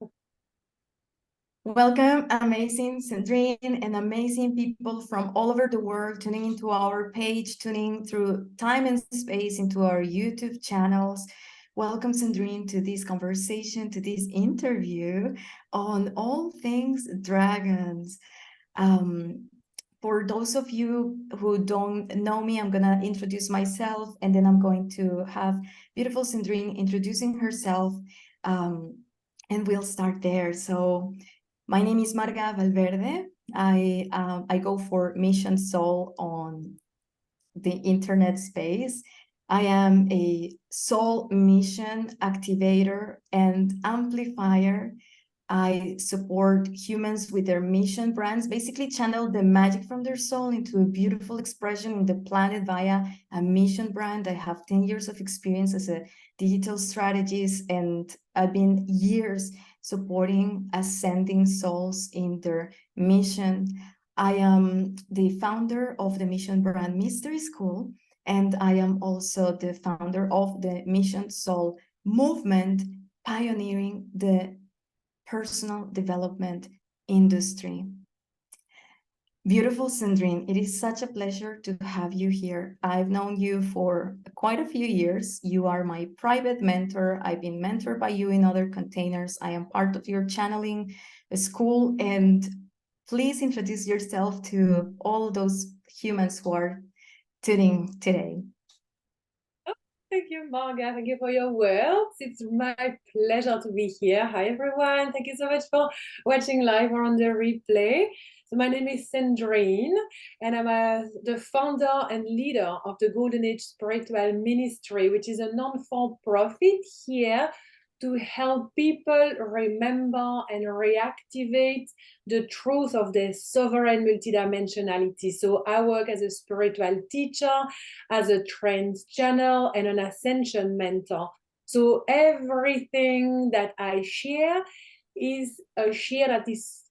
me. Welcome, amazing Cendrine and amazing people from all over the world tuning into our page, tuning through time and space into our YouTube channels. Welcome, Cendrine, to this conversation, to this interview on all things dragons. For those of you who don't know me, I'm going to introduce myself, and then I'm going to have beautiful Cendrine introducing herself, and we'll start there. So my name is Marga Valverde. I go for Mission Soul on the internet space. I am a soul mission activator and amplifier. I support humans with their mission brands, basically channel the magic from their soul into a beautiful expression in the planet via a mission brand. I have 10 years of experience as a digital strategist, and I've been years supporting ascending souls in their mission. I am the founder of the mission brand Mystery School, and I am also the founder of the Mission Soul movement, pioneering the personal development industry. Beautiful Cendrine, it is such a pleasure to have you here. I've known you for quite a few years. You are my private mentor. I've been mentored by you in other containers. I am part of your channeling school, and please introduce yourself to all those humans who are tuning today. Thank you, Marga. Thank you for your words. It's my pleasure to be here. Hi, everyone. Thank you so much for watching live or on the replay. So my name is Cendrine, and I'm the founder and leader of the Golden Age Spiritual Ministry, which is a non-for-profit here to help people remember and reactivate the truth of their sovereign multidimensionality. So I work as a spiritual teacher, as a trance channel, and an ascension mentor. So everything that I share is a share that is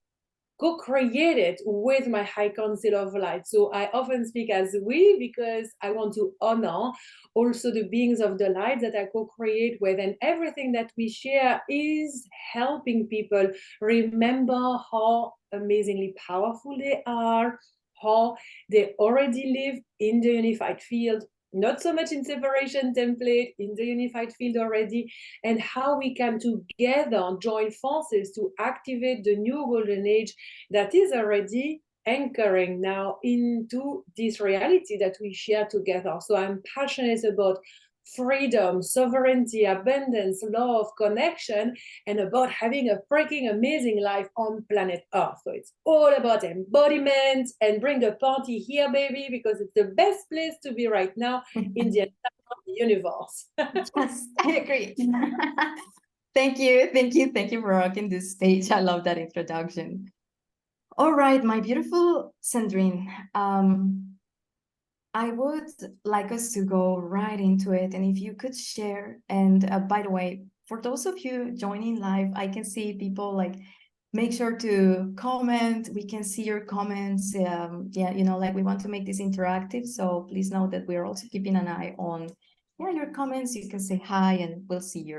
co-created with my high council of light. So I often speak as we, because I want to honor also the beings of the light that I co-create with, and everything that we share is helping people remember how amazingly powerful they are, how they already live in the unified field, not so much in separation template, in the unified field already, and how we can together join forces to activate the new golden age that is already anchoring now into this reality that we share together. So I'm passionate about freedom, sovereignty, abundance, love, connection, and about having a freaking amazing life on planet Earth. So it's all about embodiment, and bring the party here, baby, because it's the best place to be right now in the entire universe. Yes, I agree. Thank you, thank you, thank you for rocking this stage. I love that introduction. All right, my beautiful Cendrine. I would like us to go right into it. And if you could share, and by the way, for those of you joining live, I can see people like, make sure to comment. We can see your comments. Yeah, like we want to make this interactive. So please know that we're also keeping an eye on, your comments. You can say hi and we'll see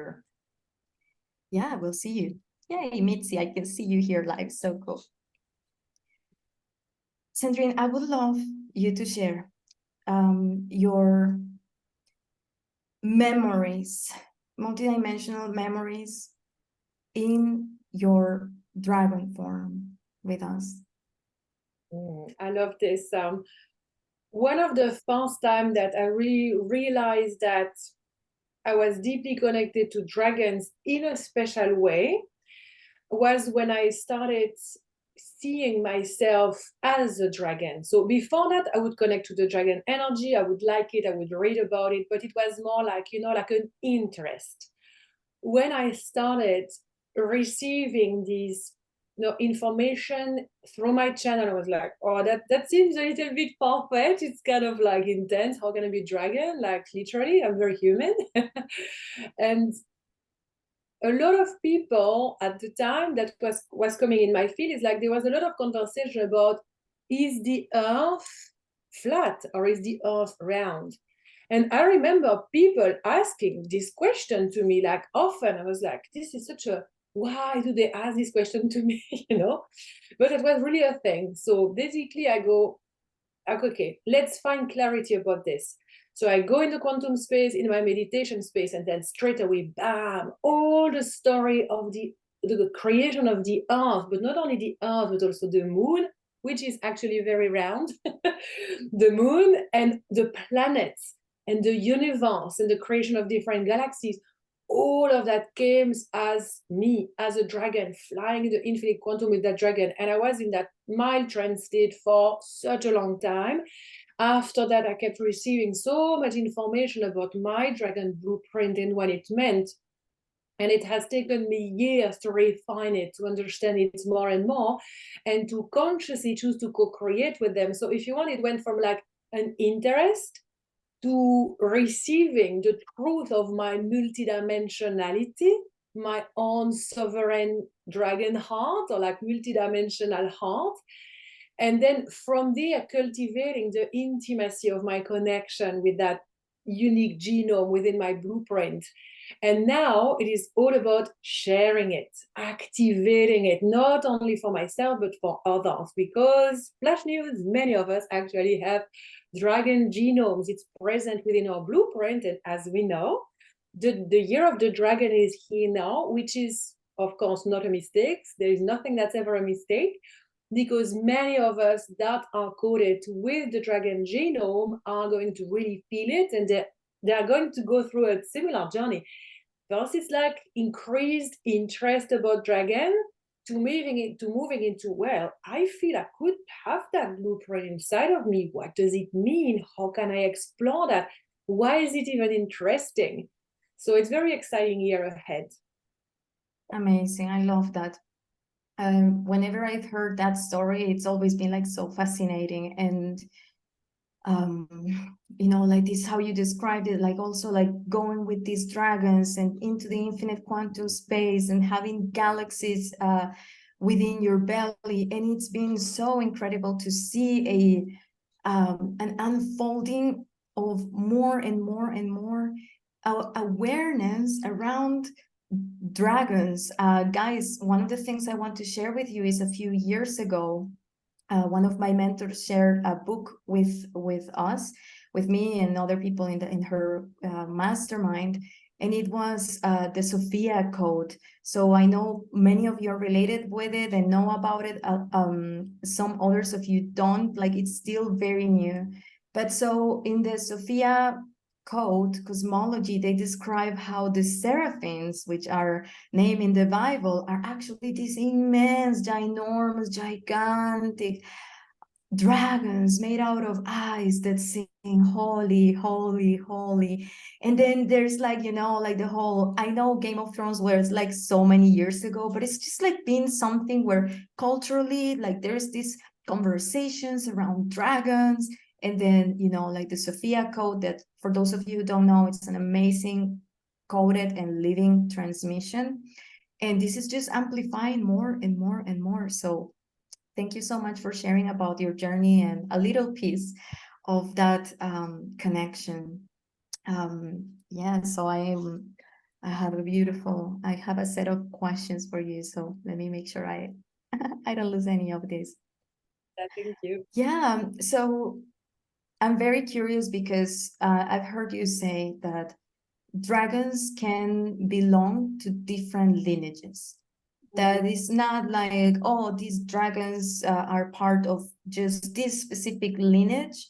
we'll see you. Yay, Mitzi, I can see you here live. So cool. Cendrine, I would love you to share your memories, multidimensional memories in your dragon form with us. I love this. One of the first time that I really realized that I was deeply connected to dragons in a special way was when I started seeing myself as a dragon. So before that, I would connect to the dragon energy. I would like it. I would read about it, but it was more like, like an interest. When I started receiving these information through my channel, I was like, oh, that seems a little bit far-fetched. It's kind of like intense. How can I be dragon? Like literally, I'm very human. And a lot of people at the time that was coming in my field is like, there was a lot of conversation about, is the earth flat or is the earth round? And I remember people asking this question to me, like often. I was like, this is such a why do they ask this question to me, you know? But it was really a thing. So basically I go, okay, let's find clarity about this. So I go into quantum space, in my meditation space, and then straight away, bam, all the story of the creation of the earth, but not only the earth, but also the moon, which is actually very round, the moon and the planets and the universe and the creation of different galaxies. All of that came as me, as a dragon, flying in the infinite quantum with that dragon. And I was in that mild trance state for such a long time. After that, I kept receiving so much information about my dragon blueprint and what it meant. And it has taken me years to refine it, to understand it more and more, and to consciously choose to co-create with them. So if you want, it went from like an interest to receiving the truth of my multidimensionality, my own sovereign dragon heart, or like multidimensional heart. And then from there, cultivating the intimacy of my connection with that unique genome within my blueprint. And now it is all about sharing it, activating it, not only for myself, but for others. Because flash news, many of us actually have dragon genomes. It's present within our blueprint. And as we know, the year of the dragon is here now, which is, of course, not a mistake. There is nothing that's ever a mistake, because many of us that are coded with the dragon genome are going to really feel it, and they are going to go through a similar journey. First, it's like increased interest about dragon to moving into, well, I feel I could have that blueprint inside of me. What does it mean? How can I explore that? Why is it even interesting? So it's very exciting year ahead. Amazing. I love that. Whenever I've heard that story, it's always been like so fascinating. And you know, like this, how you described it, like also like going with these dragons and into the infinite quantum space and having galaxies within your belly. And it's been so incredible to see an unfolding of more and more and more awareness around dragons. Guys, one of the things I want to share with you is a few years ago, one of my mentors shared a book with us, with me and other people in her mastermind, and it was the Sophia Code. So I know many of you are related with it and know about it. Some others of you don't. Like, it's still very new. But so in the Sophia Code cosmology, they describe how the seraphims, which are named in the Bible, are actually these immense, ginormous, gigantic dragons made out of ice that sing holy, holy, holy. And then there's like, you know, like the whole, I know Game of Thrones was like so many years ago, but it's just like been something where culturally, like there's these conversations around dragons. And then, you know, like the Sophia Code, that for those of you who don't know, it's an amazing coded and living transmission. And this is just amplifying more and more and more. So thank you so much for sharing about your journey and a little piece of that connection. Yeah, so I have a set of questions for you. So let me make sure I don't lose any of this. Thank you. Yeah, so I'm very curious because I've heard you say that dragons can belong to different lineages. That is not like, oh, these dragons are part of just this specific lineage.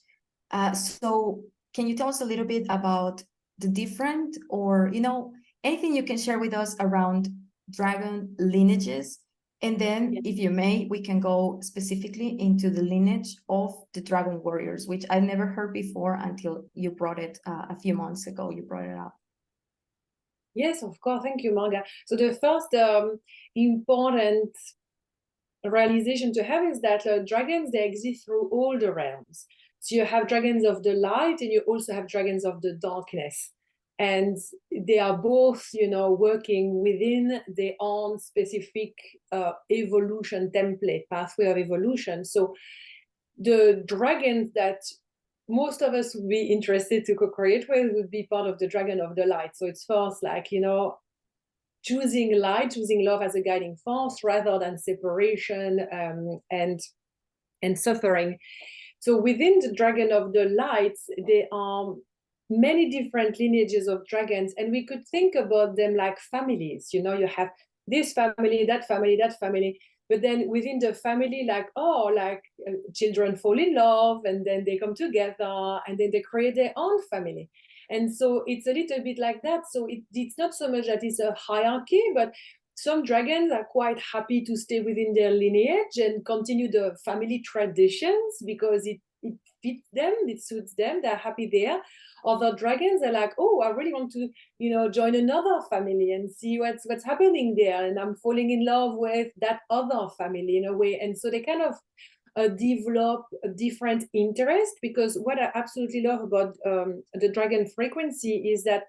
So can you tell us a little bit about the different, or, you know, anything you can share with us around dragon lineages? And then, if you may, we can go specifically into the lineage of the Dragon Warriors, which I've never heard before until you brought it a few months ago. You brought it up. Yes, of course. Thank you, Marga. So the first important realization to have is that dragons, they exist through all the realms. So you have dragons of the light, and you also have dragons of the darkness. And they are both, you know, working within their own specific evolution template, pathway of evolution. So the dragons that most of us would be interested to co-create with would be part of the dragon of the light. So it's first like, you know, choosing light, choosing love as a guiding force rather than separation and suffering. So within the Dragon of the Light, there are many different lineages of dragons, and we could think about them like families. You know, you have this family, that family, that family, but then within the family, like, oh, like children fall in love and then they come together and then they create their own family. And so it's a little bit like that. So it's not so much that it's a hierarchy, but some dragons are quite happy to stay within their lineage and continue the family traditions because it fits them, it suits them, they're happy there. Other dragons are like, oh, I really want to, you know, join another family and see what's happening there, and I'm falling in love with that other family in a way. And so they kind of develop a different interest, because what I absolutely love about the dragon frequency is that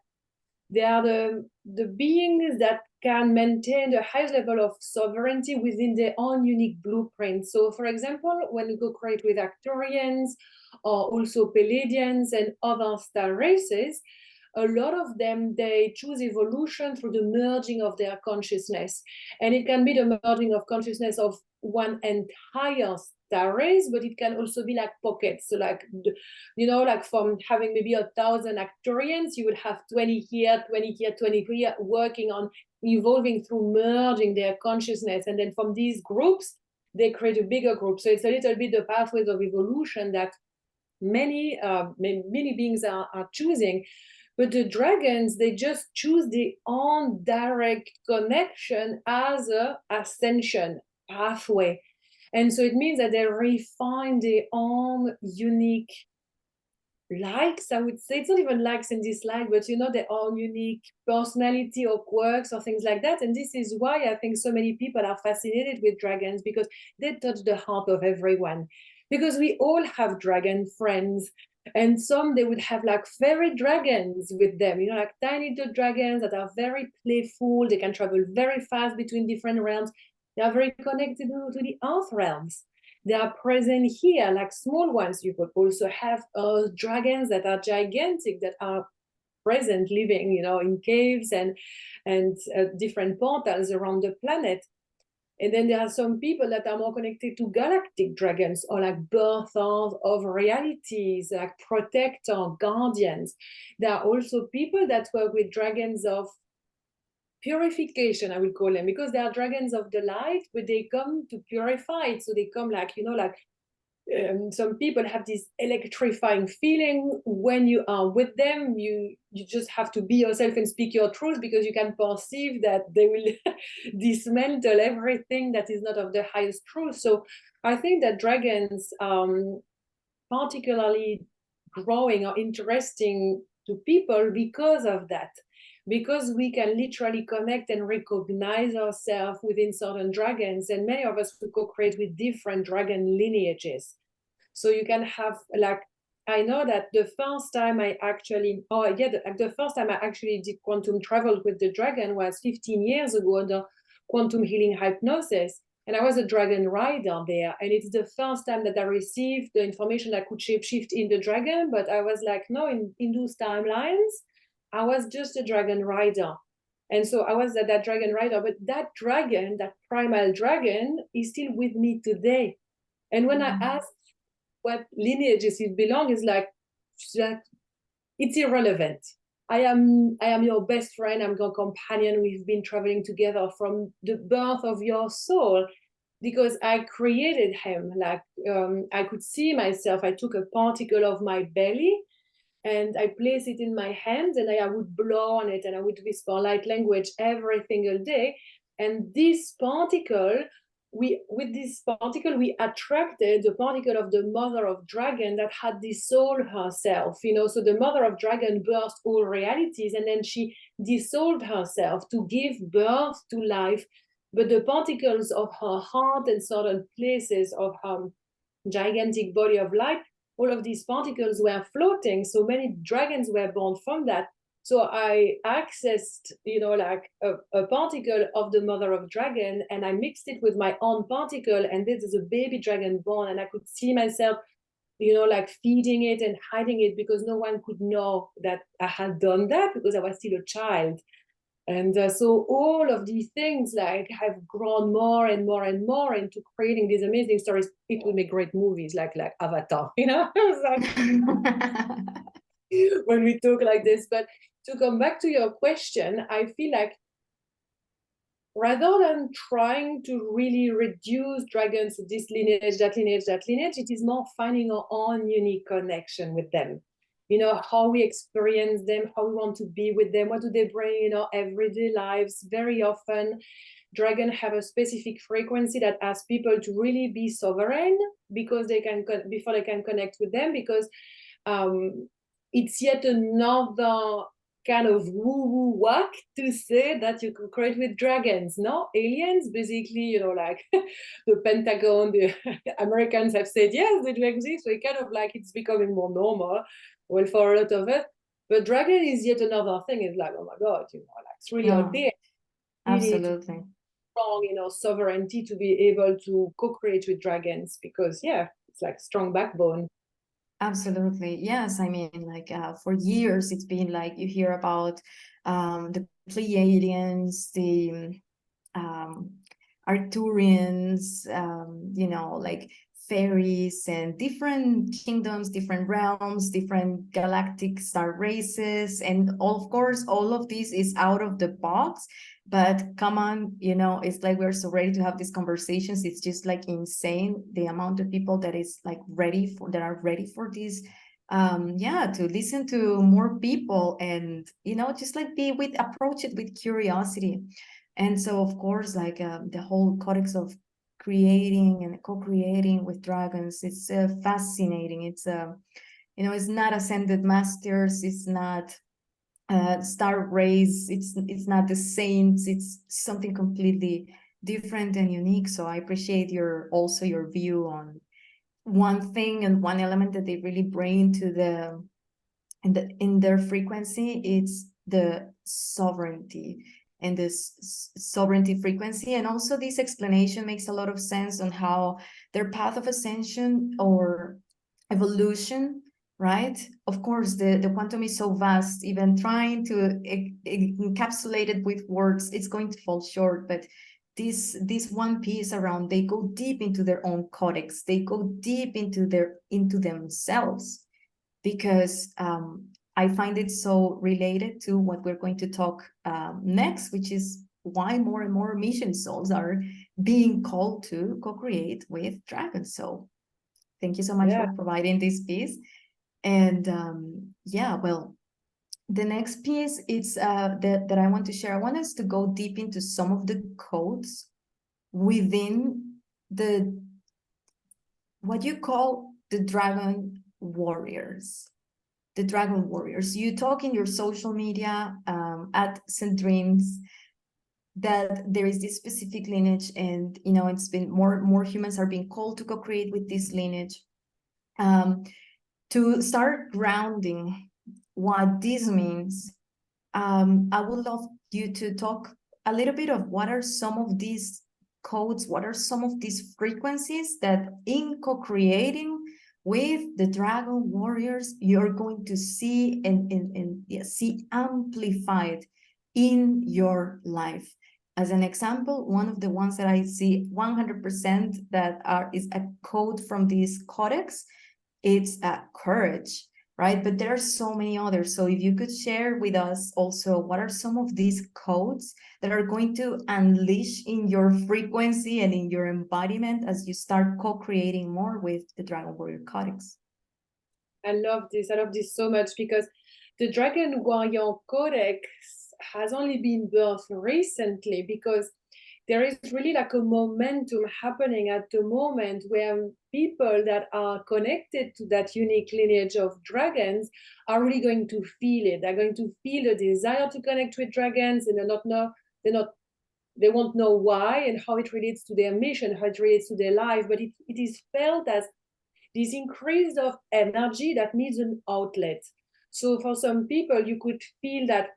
they are the beings that can maintain the highest level of sovereignty within their own unique blueprint. So, for example, when you go create with Arcturians or also Palladians and other star races, a lot of them, they choose evolution through the merging of their consciousness. And it can be the merging of consciousness of one entire star race, but it can also be like pockets. So like, you know, like from having maybe 1,000 Arcturians, you would have 20 here, 20 here, 20 here, working on evolving through merging their consciousness. And then from these groups, they create a bigger group. So it's a little bit the pathways of evolution that many beings are choosing. But the dragons, they just choose the own direct connection as a ascension pathway. And so it means that they refine their own unique likes, I would say. It's not even likes and dislikes, but you know, their own unique personality or quirks or things like that. And this is why I think so many people are fascinated with dragons, because they touch the heart of everyone. Because we all have dragon friends, and some they would have like fairy dragons with them, you know, like tiny little dragons that are very playful. They can travel very fast between different realms. They are very connected to the earth realms. They are present here, like small ones. You could also have dragons that are gigantic, that are present, living, you know, in caves and different portals around the planet. And then there are some people that are more connected to galactic dragons, or like birthers of realities, like protector, guardians. There are also people that work with dragons of purification, I will call them, because they are dragons of the light, but they come to purify it. So they come like, you know, like some people have this electrifying feeling when you are with them. You just have to be yourself and speak your truth, because you can perceive that they will dismantle everything that is not of the highest truth. So I think that dragons particularly growing or interesting to people because of that, because we can literally connect and recognize ourselves within certain dragons. And many of us could co-create with different dragon lineages. So you can have like, I know that the first time I actually, the first time I actually did quantum travel with the dragon was 15 years ago under quantum healing hypnosis. And I was a dragon rider there. And it's the first time that I received the information that I could shapeshift in the dragon. But I was like, no, in those timelines, I was just a dragon rider. And so I was that dragon rider. But that dragon, that primal dragon, is still with me today. And when I asked what lineages it belongs, is like, it's irrelevant. I am your best friend. I'm your companion. We've been traveling together from the birth of your soul, because I created him. Like I could see myself. I took a particle of my belly and I placed it in my hand, and I would blow on it, and I would whisper light language every single day. And this particle, with this particle, we attracted the particle of the mother of dragon that had dissolved herself, you know. So the mother of dragon burst all realities, and then she dissolved herself to give birth to life. But the particles of her heart and certain places of her gigantic body of light, all of these particles were floating. So many dragons were born from that. So I accessed, you know, like a particle of the mother of dragon, and I mixed it with my own particle, and this is a baby dragon born. And I could see myself, you know, like feeding it and hiding it, because no one could know that I had done that, because I was still a child. And so all of these things like have grown more and more and more into creating these amazing stories. It would make great movies like Avatar, you know. When we talk like this. But to come back to your question, I feel like rather than trying to really reduce dragons to this lineage, that lineage, that lineage, it is more finding our own unique connection with them. You know, how we experience them, how we want to be with them, what do they bring in our everyday lives. Very often, dragons have a specific frequency that asks people to really be sovereign because they can, before they can connect with them, because it's yet another kind of woo-woo whack to say that you can create with dragons. No, aliens, basically, you know, like the Pentagon, the Americans have said, yes, they do exist. So it kind of like it's becoming more normal, well, for a lot of it. But dragon is yet another thing. It's like, oh my God, you know, like it's really out No, there. Really absolutely. strong, you know, sovereignty to be able to co-create with dragons because, yeah, it's like strong backbone. Absolutely. Yes. I mean, like for years, it's been like you hear about the Pleiadians, the um, Arthurians, you know, like fairies and different kingdoms, different realms, different galactic star races. And all, of course, all of this is out of the box. But come on, you know, it's like we're so ready to have these conversations. It's just like insane the amount of people that is like ready for that are ready for this. Yeah, to listen to more people and you know just like be with approach it with curiosity. And so, of course, like the whole codex of creating and co-creating with dragons, it's fascinating. It's you know, it's not ascended masters, it's not star race, it's not the saints, it's something completely different and unique. So I appreciate your also your view on one thing and one element that they really bring to the in their frequency. It's the sovereignty and this sovereignty frequency. And also this explanation makes a lot of sense on how their path of ascension or evolution, right? Of course, the quantum is so vast, even trying to encapsulate it with words, it's going to fall short. But this one piece around, they go deep into their own codex, they go deep into themselves, because I find it so related to what we're going to talk next, which is why more and more mission souls are being called to co-create with dragons. So thank you so much Yeah. for providing this piece. And yeah, well, the next piece is that I want to share. I want us to go deep into some of the codes within the what you call the Dragon Warriors. The Dragon Warriors. You talk in your social media at Cendrine's that there is this specific lineage, and you know it's been more humans are being called to co-create with this lineage. To start grounding what this means, I would love you to talk a little bit of what are some of these codes, what are some of these frequencies that in co-creating with the Dragon Warriors, you're going to see and yeah, see amplified in your life. As an example, one of the ones that I see 100% that is a code from this codex, it's courage, right? But there are so many others. So if you could share with us also, what are some of these codes that are going to unleash in your frequency and in your embodiment as you start co-creating more with the Dragon Warrior Codex? I love this. I love this so much because the Dragon Warrior Codex has only been birthed recently because there is really like a momentum happening at the moment where people that are connected to that unique lineage of dragons are really going to feel it. They're going to feel the desire to connect with dragons, and they won't know why and how it relates to their mission, how it relates to their life, but it is felt as this increase of energy that needs an outlet. So for some people, you could feel that,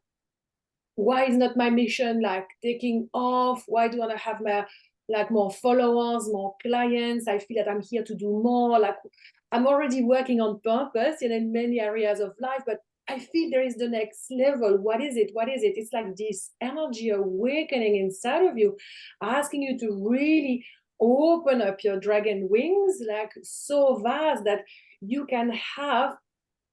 why is not my mission like taking off? Why do I want to have my like more followers, more clients? I feel that I'm here to do more. Like I'm already working on purpose in many areas of life, but I feel there is the next level. What is it? What is it? It's like this energy awakening inside of you, asking you to really open up your dragon wings, like so vast that you can have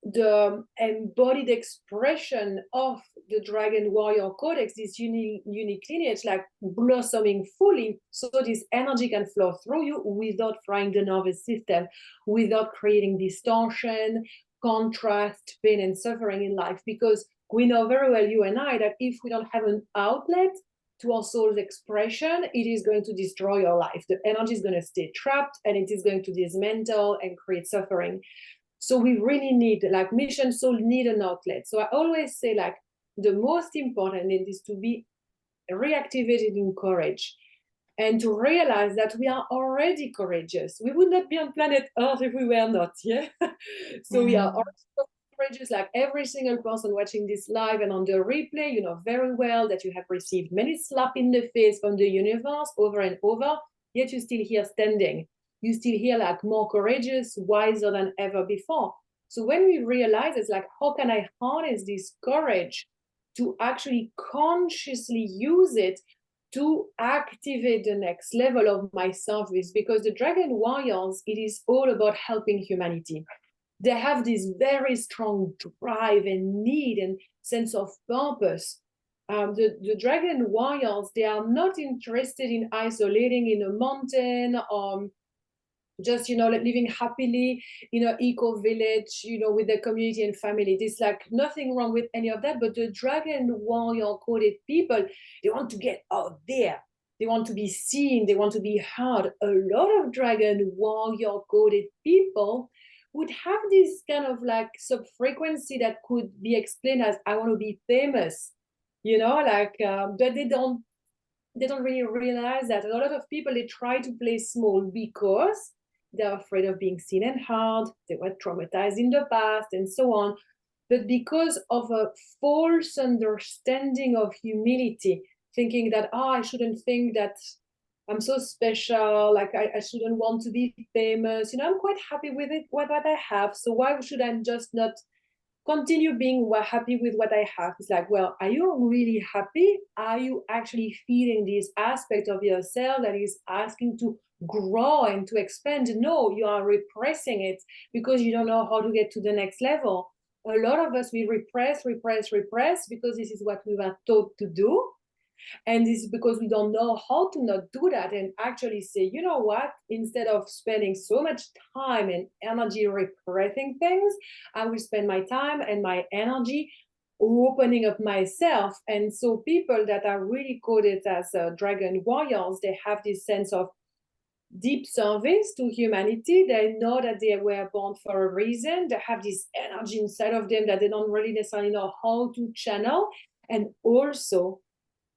the embodied expression of the Dragon Warrior Codex, this unique lineage, like blossoming fully, so this energy can flow through you without frying the nervous system, without creating distortion, contrast, pain, and suffering in life. Because we know very well, you and I, that if we don't have an outlet to our soul's expression, it is going to destroy your life. The energy is going to stay trapped and it is going to dismantle and create suffering. So we really need, like, mission soul need an outlet. So I always say, like, the most important is to be reactivated in courage and to realize that we are already courageous. We would not be on planet Earth if we were not, yeah? So we are already courageous, like every single person watching this live and on the replay, you know very well that you have received many slaps in the face from the universe over and over, yet you're still here standing. You still here like more courageous, wiser than ever before. So when we realize it's like, how can I harness this courage to actually consciously use it to activate the next level of my service? Because the Dragon Warriors, it is all about helping humanity. They have this very strong drive and need and sense of purpose. The Dragon Warriors, they are not interested in isolating in a mountain or just, like living happily in an eco village, with their community and family. There's like nothing wrong with any of that. But the Dragon Warrior coded people, they want to get out there. They want to be seen. They want to be heard. A lot of Dragon Warrior coded people would have this kind of like sub-frequency that could be explained as, I want to be famous, but they don't really realize that a lot of people, they try to play small because they're afraid of being seen and heard. They were traumatized in the past and so on. But because of a false understanding of humility, thinking that, I shouldn't think that I'm so special, like I shouldn't want to be famous. I'm quite happy with it, what I have. So why should I just not continue being happy with what I have? It's like, well, are you really happy? Are you actually feeling this aspect of yourself that is asking to grow and to expand? No, you are repressing it because you don't know how to get to the next level. A lot of us, we repress because this is what we were taught to do. And this is because we don't know how to not do that and actually say, you know what, instead of spending so much time and energy repressing things, I will spend my time and my energy opening up myself. And so people that are really coded as Dragon Warriors, they have this sense of deep service to humanity. They know that they were born for a reason. They have this energy inside of them that they don't really necessarily know how to channel. And also,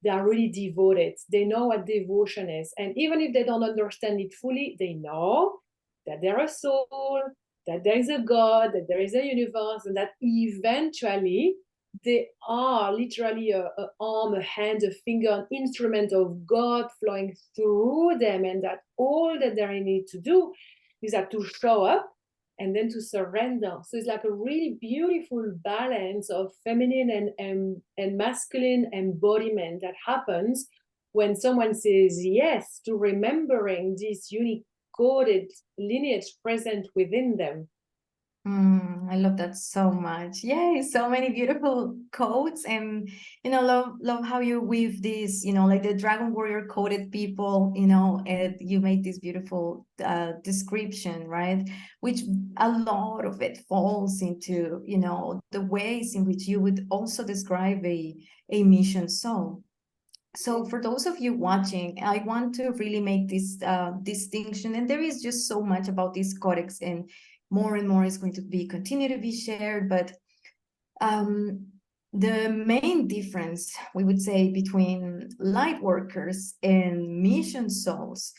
they are really devoted. They know what devotion is. And even if they don't understand it fully, they know that they're a soul, that there is a God, that there is a universe, and that eventually they are literally an arm, a hand, a finger, an instrument of God flowing through them. And that all that they need to do is that to show up and then to surrender. So it's like a really beautiful balance of feminine and masculine embodiment that happens when someone says yes to remembering this unique coded lineage present within them. I love that so much. Yay, so many beautiful quotes, and love how you weave this, like the Dragon Warrior coded people, and you made this beautiful description, right? Which a lot of it falls into, the ways in which you would also describe a mission soul. So for those of you watching, I want to really make this distinction, and there is just so much about this codex, and more is going to continue to be shared. But the main difference, we would say, between light workers and mission souls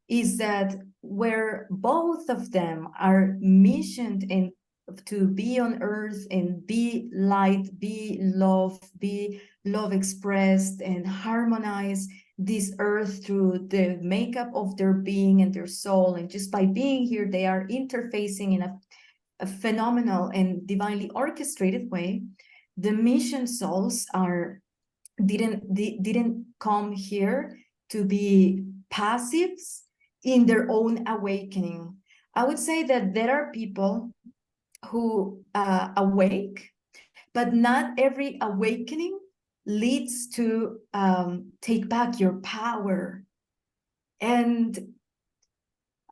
is that where both of them are missioned and to be on earth and be light, be love expressed, and harmonize this earth through the makeup of their being and their soul. And just by being here, they are interfacing in a a phenomenal and divinely orchestrated way, the mission souls didn't come here to be passives in their own awakening. I would say that there are people who awake, but not every awakening leads to take back your power. And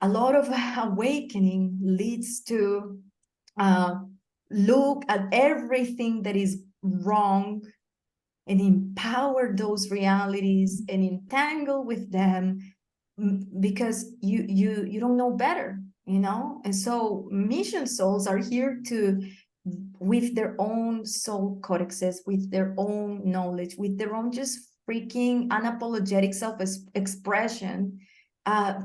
a lot of awakening leads to look at everything that is wrong and empower those realities and entangle with them because you don't know better, you know. And so mission souls are here to, with their own soul codexes, with their own knowledge, with their own just freaking unapologetic self-expression,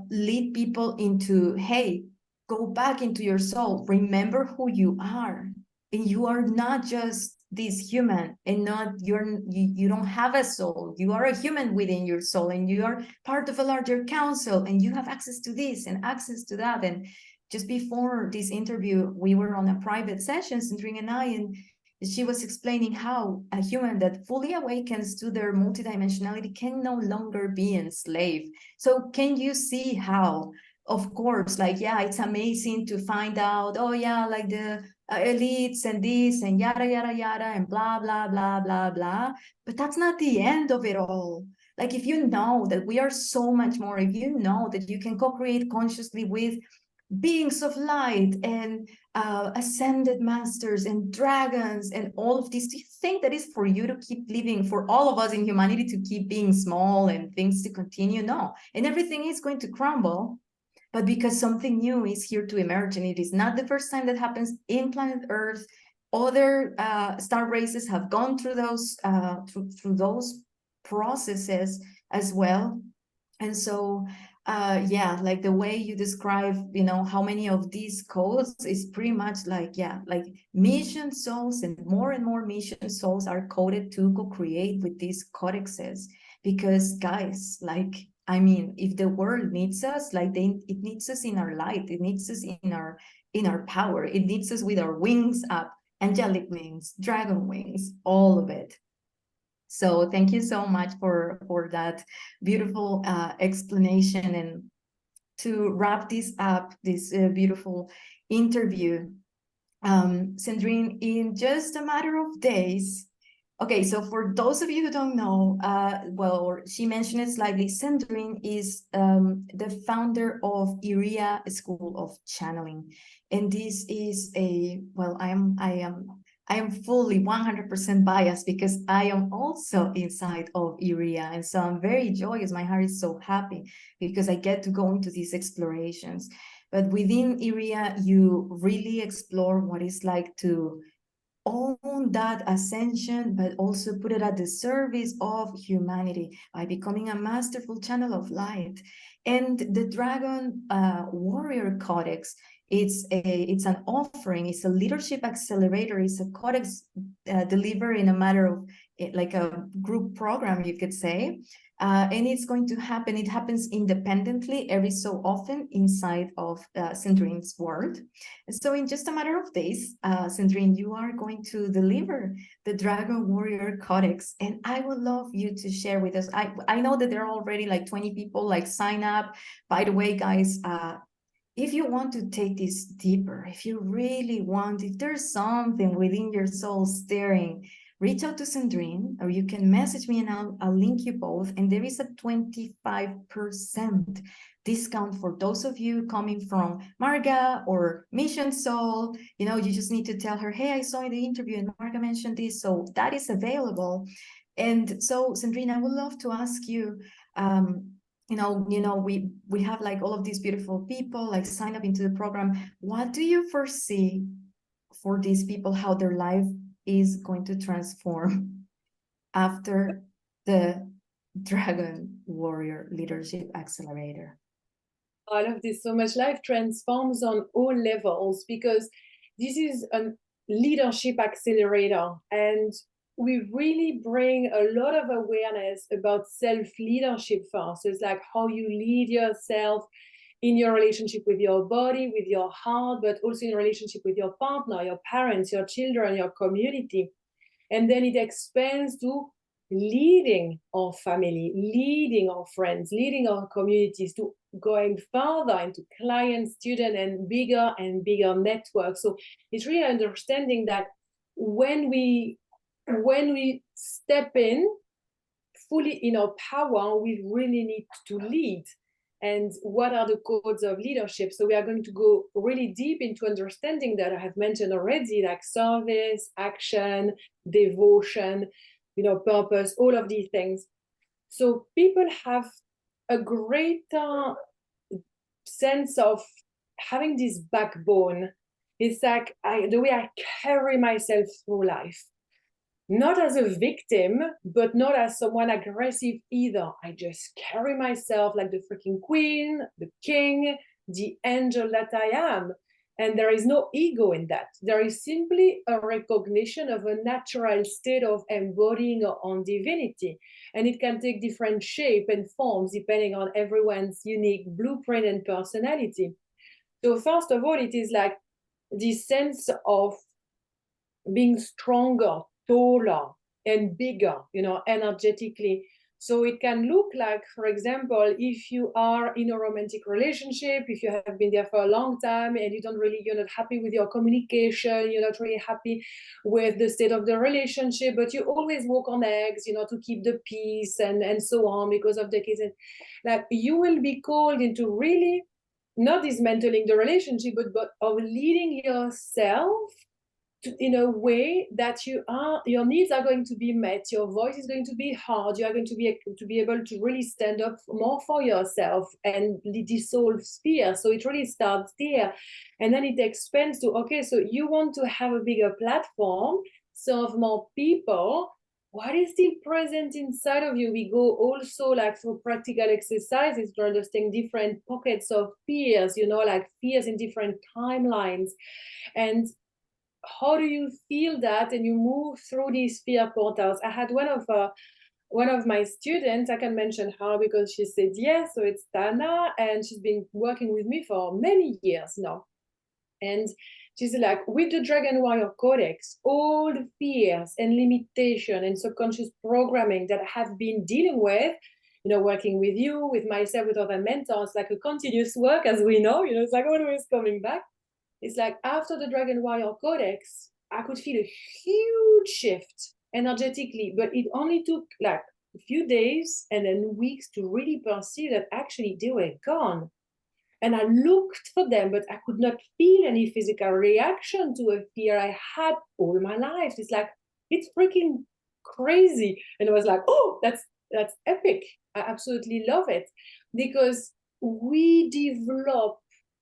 lead people into, hey, go back into your soul, remember who you are, and you are not just this human, and not you don't have a soul, you are a human within your soul, and you are part of a larger council, and you have access to this and access to that. And just before this interview, we were on a private session, Cendrine and I, and she was explaining how a human that fully awakens to their multidimensionality can no longer be enslaved. So can you see how, of course, like, yeah, it's amazing to find out, oh yeah, like the elites and this and yada, yada, yada, and blah, blah, blah, blah, blah. But that's not the end of it all. Like, if you know that we are so much more, if you know that you can co-create consciously with beings of light and ascended masters and dragons and all of this, do you think that is for you to keep living, for all of us in humanity to keep being small and things to continue? No. And everything is going to crumble, but because something new is here to emerge, and it is not the first time that happens in planet Earth. Other star races have gone through those through those processes as well. And so yeah, like the way you describe, you know, how many of these codes is pretty much like, yeah, like mission souls and more mission souls are coded to co-create with these codexes. Because guys, like, I mean, if the world needs us, like it needs us in our light, it needs us in our power, it needs us with our wings up, angelic wings, dragon wings, all of it. So thank you so much for that beautiful explanation. And to wrap this up, this beautiful interview, Cendrine, in just a matter of days. Okay, so for those of you who don't know, well, she mentioned it slightly, Cendrine is the founder of Iria School of Channeling. And this is a, well, I am fully 100% biased because I am also inside of Iria. And so I'm very joyous. My heart is so happy because I get to go into these explorations. But within Iria, you really explore what it's like to own that ascension, but also put it at the service of humanity by becoming a masterful channel of light. And the Dragon Warrior Codex, it's an offering, it's a leadership accelerator, it's a codex delivered in a matter of like a group program, you could say. And it's going to happen, it happens independently every so often inside of Cendrine's world. So in just a matter of days, Cendrine, you are going to deliver the Dragon Warrior Codex, and I would love you to share with us. I know that there are already like 20 people like sign up. By the way, guys, if you want to take this deeper, if you really want, if there's something within your soul stirring, reach out to Cendrine, or you can message me and I'll link you both. And there is a 25% discount for those of you coming from Marga or Mission Soul. You know, you just need to tell her, hey, I saw in the interview and Marga mentioned this. So that is available. And so, Cendrine, I would love to ask you, you know, we have like all of these beautiful people like sign up into the program. What do you foresee for these people, how their life is going to transform after the Dragon Warrior Leadership Accelerator? I love this so much. Life transforms on all levels because this is a leadership accelerator, and we really bring a lot of awareness about self-leadership first. So it's like how you lead yourself in your relationship with your body, with your heart, but also in relationship with your partner, your parents, your children, your community. And then it expands to leading our family, leading our friends, leading our communities, to going further into client, student, and bigger networks. So it's really understanding that when we step in fully in our power, we really need to lead. And what are the codes of leadership? So we are going to go really deep into understanding that I have mentioned already, like service, action, devotion, purpose, all of these things. So people have a greater sense of having this backbone. It's like the way I carry myself through life. Not as a victim, but not as someone aggressive either. I just carry myself like the freaking queen, the king, the angel that I am. And there is no ego in that. There is simply a recognition of a natural state of embodying our own divinity. And it can take different shape and forms depending on everyone's unique blueprint and personality. So first of all, it is like this sense of being stronger, taller, and bigger, energetically. So it can look like, for example, if you are in a romantic relationship, if you have been there for a long time and you're not happy with your communication, you're not really happy with the state of the relationship, but you always walk on eggs, to keep the peace and so on because of the kids. And like you will be called into really not dismantling the relationship, but of leading yourself in a way that your needs are going to be met, your voice is going to be heard, you are going to be able to really stand up more for yourself and dissolve fear. So it really starts there, and then it expands to, okay, so you want to have a bigger platform, serve more people. What is still present inside of you? We go also like through practical exercises to understand different pockets of fears, like fears in different timelines. And how do you feel that? And you move through these fear portals. I had one of my students, I can mention her because she said yes. So it's Tana, and she's been working with me for many years now. And she's like, with the Dragon Warrior Codex, all the fears and limitation and subconscious programming that I have been dealing with, working with you, with myself, with other mentors, like a continuous work, as we know, it's like always coming back. It's like after the Dragon Warrior Codex, I could feel a huge shift energetically, but it only took like a few days and then weeks to really perceive that actually they were gone. And I looked for them, but I could not feel any physical reaction to a fear I had all my life. It's like, it's freaking crazy. And I was like, oh, that's epic. I absolutely love it because we develop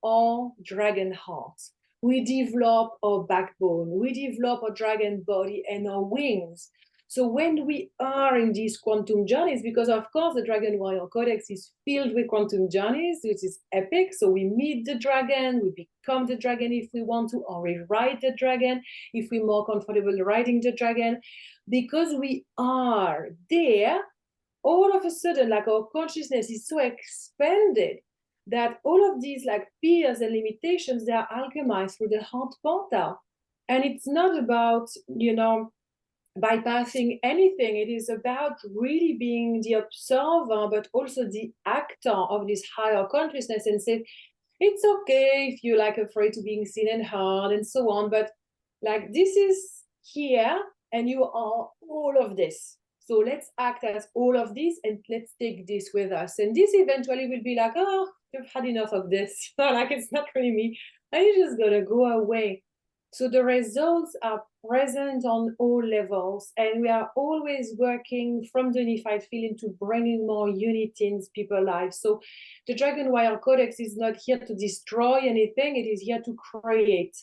our dragon heart. We develop our backbone. We develop our dragon body and our wings. So when we are in these quantum journeys, because of course the Dragon Warrior Codex is filled with quantum journeys, which is epic. So we meet the dragon, we become the dragon if we want to, or we ride the dragon if we're more comfortable riding the dragon. Because we are there, all of a sudden, like our consciousness is so expanded that all of these like fears and limitations, they are alchemized through the heart portal. And it's not about, bypassing anything. It is about really being the observer, but also the actor of this higher consciousness, and say, it's okay if you're like afraid to being seen and heard and so on, but like this is here and you are all of this. So let's act as all of this and let's take this with us. And this eventually will be like, oh, you've had enough of this. Like it's not really me. And you're just gonna go away. So the results are present on all levels, and we are always working from the unified field into bringing more unity in people's lives. So the Dragon Warrior Codex is not here to destroy anything, it is here to create.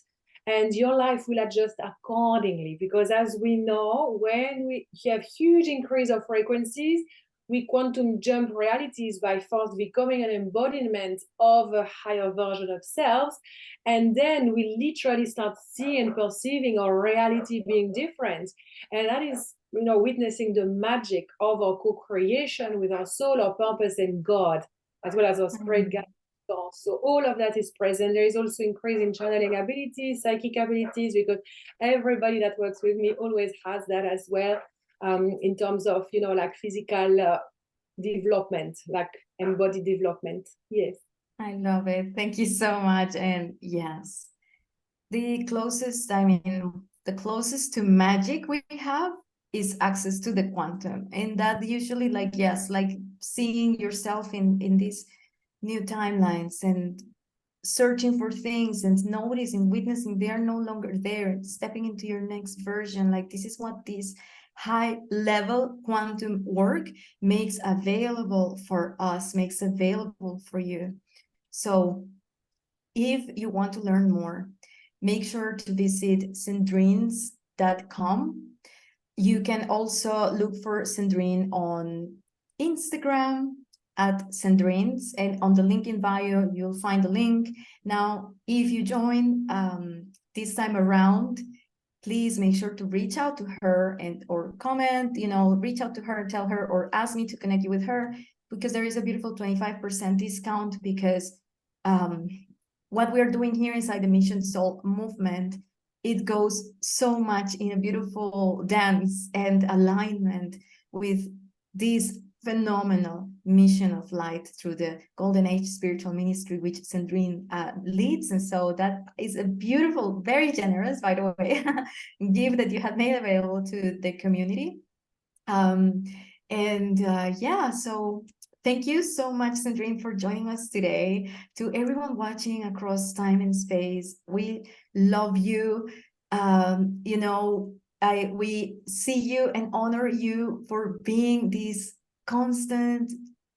And your life will adjust accordingly, because as we know, when we have huge increase of frequencies, we quantum jump realities by first becoming an embodiment of a higher version of selves. And then we literally start seeing and perceiving our reality being different. And that is, witnessing the magic of our co-creation with our soul, our purpose, and God, as well as our spirit guide. So all of that is present. There is also increase in channeling abilities, psychic abilities, because everybody that works with me always has that as well, in terms of, you know, like physical development, like embodied development. Yes. I love it. Thank you so much. And yes, the closest, I mean, the closest to magic we have is access to the quantum. And that usually, like, yes, like seeing yourself in these new timelines and searching for things and noticing, witnessing they are no longer there, stepping into your next version. Like, this is what this high level quantum work makes available for us, makes available for you. So if you want to learn more, make sure to visit cendrines.com. You can also look for Cendrine on Instagram at Cendrines, and on the link in bio, you'll find the link. Now, if you join this time around, please make sure to reach out to her and or comment, you know, reach out to her and tell her or ask me to connect you with her, because there is a beautiful 25% discount, because what we're doing here inside the Mission Soul movement, it goes so much in a beautiful dance and alignment with this phenomenal mission of light through the Golden Age spiritual ministry, which Cendrine leads. And so that is a beautiful, very generous, by the way, gift that you have made available to the community. Yeah, so thank you so much, Cendrine, for joining us today. To everyone watching across time and space, we love you. You know, we see you and honor you for being this constant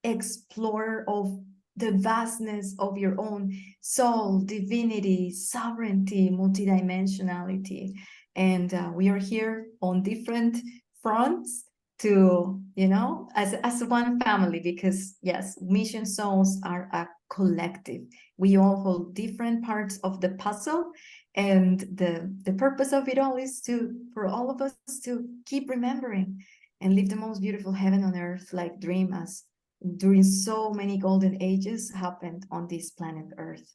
explorer of the vastness of your own soul, divinity, sovereignty, multidimensionality. And we are here on different fronts to, you know, as one family, because yes, mission souls are a collective. We all hold different parts of the puzzle, and the purpose of it all is for all of us to keep remembering and live the most beautiful heaven on earth, like dream as during so many golden ages happened on this planet Earth.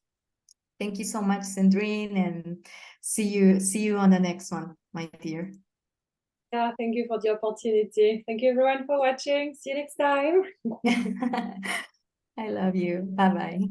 Thank you so much, Cendrine, and see you on the next one, my dear. Yeah, thank you for the opportunity. Thank you everyone for watching. See you next time. I love you. Bye-bye.